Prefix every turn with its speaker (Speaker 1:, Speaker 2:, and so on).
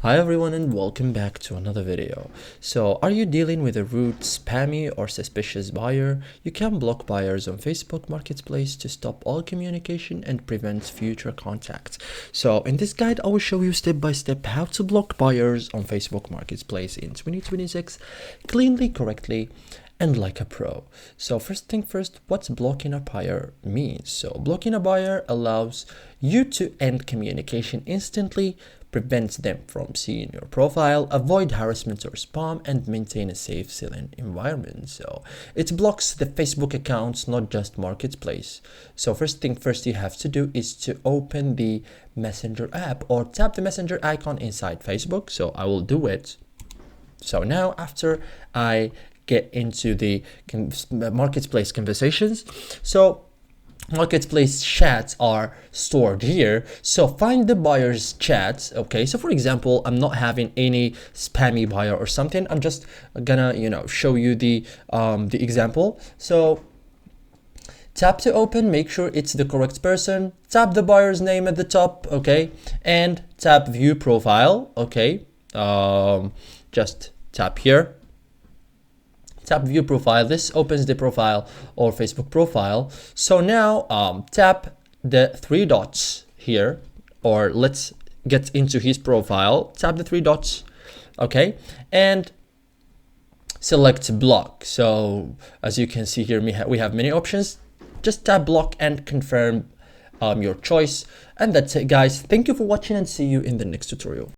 Speaker 1: Hi everyone and welcome back to another video. So are you dealing with a rude, spammy or suspicious buyer? You can block buyers on Facebook Marketplace to stop all communication and prevent future contacts. So in this guide, I will show you step by step how to block buyers on Facebook Marketplace in 2026 cleanly, correctly, and like a pro. So first thing first, what's blocking a buyer means? So blocking a buyer allows you to end communication instantly, prevents them from seeing your profile, avoid harassment or spam, and maintain a safe selling environment. So it blocks the Facebook accounts, not just Marketplace. So first thing first you have to do is to open the Messenger app or tap the Messenger icon inside Facebook. So I will do it. So now after I get into the Marketplace conversations, so Marketplace chats are stored here. So find the buyer's chats. Okay, so for example, I'm not having any spammy buyer or something. I'm just gonna show you the example. So tap to open, make sure it's the correct person, tap the buyer's name at the top, okay, and tap view profile. Okay, just tap here, tap view profile. This opens the profile or Facebook profile. So now tap the three dots here, or let's get into his profile. Tap the three dots, okay, and select block. So as you can see here, we have many options. Just tap block and confirm your choice. And that's it, guys. Thank you for watching and see you in the next tutorial.